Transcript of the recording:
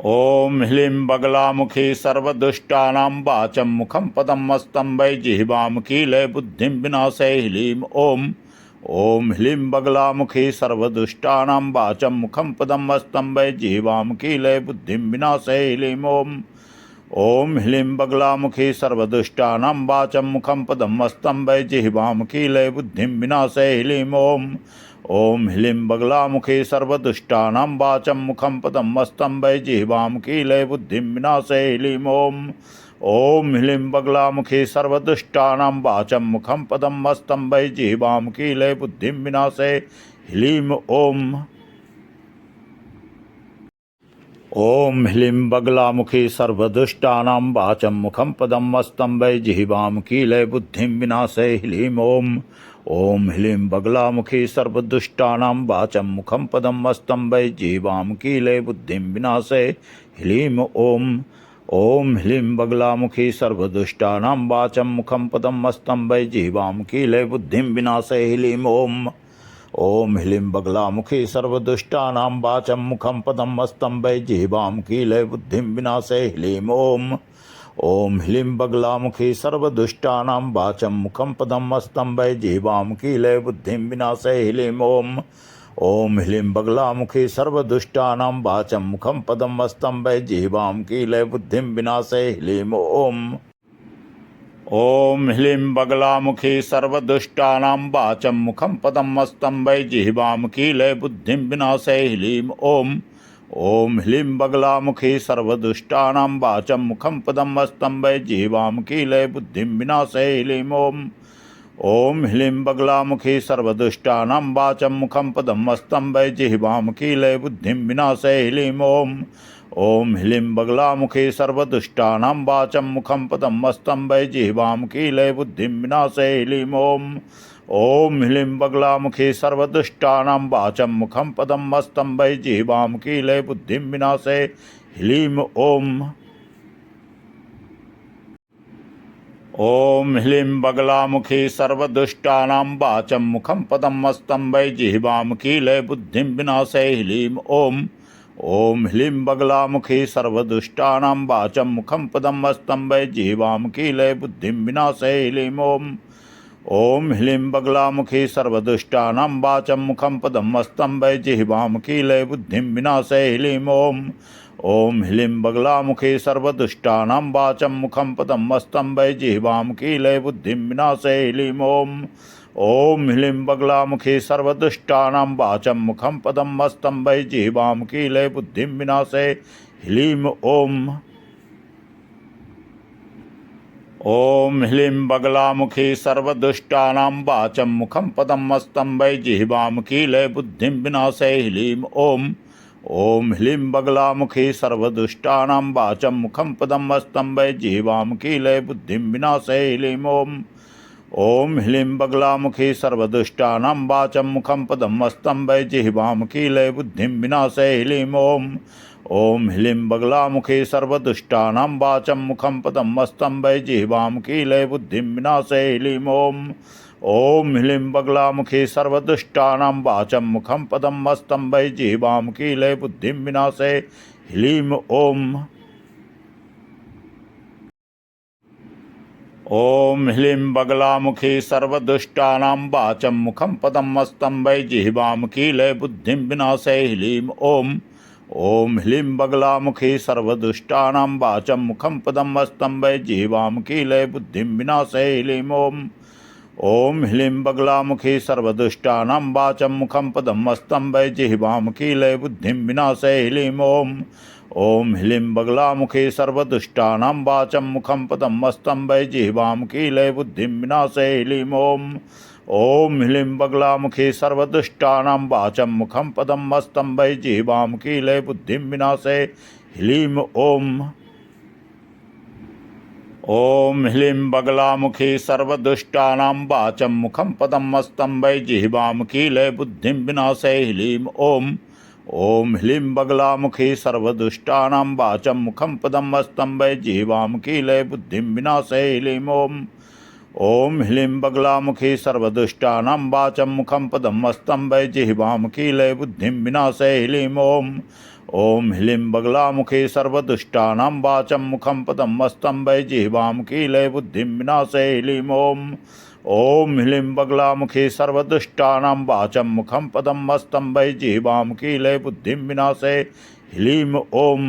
ॐ ह्लीं बगलामुखी सर्वदुष्टानां वाचं मुखं पदं मस्तं वै जिह्वां कीलय बुद्धिं विनाशय ह्लीं ॐ ह्लीं बगलामुखी सर्वदुष्टानां वाचं मुखं पदं मस्तं वै जिह्वां कीलय बुद्धिं विनाशय ह्लीं ॐ ह्लीं बगलामुखी सर्वदुष्टानां वाचं मुखं पदं मस्तं वै जिह्वां कीलय बुद्धिं विनाशय ह्लीं ॐ ह्लीं बगलामुखी सर्वदुष्टानां वाचं मुखं पदं मस्तं वै जिह्वां कीलय बुद्धिं विनाशय ह्लीं ॐ ह्लीं बगलामुखी सर्वदुष्टानां वाचं मुखं पदं मस्तं वै जिह्वां कीलय बुद्धिं विनाशय ह्लीं ॐ ह्लीं बगलामुखी सर्वदुष्टानां वाचं मुखं पदं मस्तं वै जिह्वां कीलय बुद्धिं विनाशय ह्लीं ॐ ह्लीं बगलामुखी सर्वदुष्टानां वाचं मुखं पदं मस्तं वै जिह्वां कीलय बुद्धिं विनाशय ह्लीं ॐ ह्लीं बगलामुखी सर्वदुष्टानां वाचं मुखं पदं मस्तं वै जिह्वां कीलय बुद्धिं विनाशय ह्लीं ॐ ह्लीं बगलामुखी सर्वदुष्टानां वाचं मुखं पदं मस्तं वै जिह्वां कीलय बुद्धिं विनाशय ह्लीं ॐ ह्लीं बगलामुखी सर्वदुष्टानां वाचं मुखं पदं मस्तं वै जिह्वां कीलय बुद्धिं विनाशय ह्लीं ॐ ह्लीं बगलामुखी सर्वदुष्टानां वाचं मुखं पदं मस्तं वै जिह्वां कीलय बुद्धिं विनाशय ह्लीं ॐ ह्लीं बगलामुखी सर्वदुष्टानां वाचं मुखं पदं मस्तं वै जिह्वां कीलय बुद्धिं विनाशय ह्लीं ॐ ह्लीं बगलामुखी सर्वदुष्टानां वाचं मुखं पदं मस्तं वै जिह्वां कीलय बुद्धिं विनाशय ह्लीं ॐ ह्लीं बगलामुखी सर्वदुष्टानां वाचं मुखं पदं मस्तं वै जिह्वां कीलय बुद्धिं विनाशय ह्लीं ॐ ह्लीं बगलामुखी सर्वदुष्टानां वाचं मुखं पदं मस्तं वै जिह्वां कीलय बुद्धिं विनाशय ह्लीं ॐ ह्लीं बगलामुखी सर्वदुष्टानां वाचं मुखं पदं मस्तं वै जिह्वां कीलय बुद्धिं विनाशय ह्लीं ॐ ह्लीं बगलामुखी सर्वदुष्टानां वाचं मुखं पदं मस्तं वै जिह्वां कीलय बुद्धिं विनाशय ह्लीं ॐ ह्लीं बगलामुखी सर्वदुष्टानां वाचं मुखं पदं मस्तं वै जिह्वां कीलय बुद्धिं विनाशय ह्लीं ॐ ह्लीं बगलामुखी सर्वदुष्टानां वाचं मुखं पदं मस्तं वै जिह्वां कीलय बुद्धिं विनाशय ह्लीं ॐ ह्लीं बगलामुखी सर्वदुष्टानां वाचं मुखं पदं मस्तं वै जिह्वां कीलय बुद्धिं विनाशय ह्लीं ॐ ह्लीं बगलामुखी सर्वदुष्टानां वाचं मुखं पदं मस्तं वै जिह्वां कीलय बुद्धिं विनाशय ह्लीं ॐ ह्लीं बगलामुखी सर्वदुष्टानां वाचं मुखं पदं मस्तं वै जिह्वां कीलय बुद्धिं विनाशय ह्लीं ॐ ह्लीं बगलामुखी सर्वदुष्टानां वाचं मुखं पदं मस्तं वै जिह्वां कीलय बुद्धिं विनाशय ह्लीं ॐ ह्लीं बगलामुखी सर्वदुष्टानां वाचं मुखं पदं मस्तं वै जिह्वां कीलय बुद्धिं विनाशय ह्लीं ॐ ह्लीं बगलामुखी सर्वदुष्टानां वाचं मुखं पदं मस्तं वै जिह्वां कीलय बुद्धिं विनाशय ह्लीं ॐ ह्लीं बगलामुखी सर्वदुष्टानां वाचं मुखं पदं मस्तं वै जिह्वां कीलय बुद्धिं विनाशय ह्लीं ॐ ह्लीं बगलामुखी सर्वदुष्टानां वाचं मुखं पदं मस्तं वै जिह्वां कीलय बुद्धिं विनाशय ह्लीं ॐ ह्लीं बगलामुखी सर्वदुष्टानां वाचं मुखं पदं मस्तं वै जिह्वां कीलय बुद्धिं विनाशय ह्लीं ॐ ह्लीं बगलामुखी सर्वदुष्टानां वाचं मुखं पदं मस्तं वै जिह्वां कीलय बुद्धिं विनाशय ह्लीं ॐ ह्लीं बगलामुखी सर्वदुष्टानां वाचं मुखं पदं मस्तं वै जिह्वां कीलय बुद्धिं विनाशय ह्लीं ॐ ह्लीं बगलामुखी सर्वदुष्टानां वाचं मुखं पदं मस्तं वै जिह्वां कीलय बुद्धिं विनाशय ह्लीं ॐ ह्लीं बगलामुखी सर्वदुष्टानां वाचं मुखं पदं मस्तं वै जिह्वां कीलय बुद्धिं विनाशय ह्लीं ॐ ह्लीं बगलामुखी सर्वदुष्टानां वाचं मुखं पदं मस्तं वै जिह्वां कीलय बुद्धिं विनाशय ह्लीं ॐ ह्लीं बगलामुखी सर्वदुष्टानां वाचं मुखं पदं मस्तं वै जिह्वां कीलय बुद्धिं विनाशय ह्लीं ॐ ह्लीं बगलामुखे सर्वदुष्टानां वाचं मुखं पदं मस्तं वै जिह्वां कीलय बुद्धिं विनाशय ह्लीं ॐ ह्लीं बगलामुखे सर्वदुष्टानां वाचं मुखं पदं मस्तं वै जिह्वां कीलय बुद्धिं विनाशय ह्लीं ॐ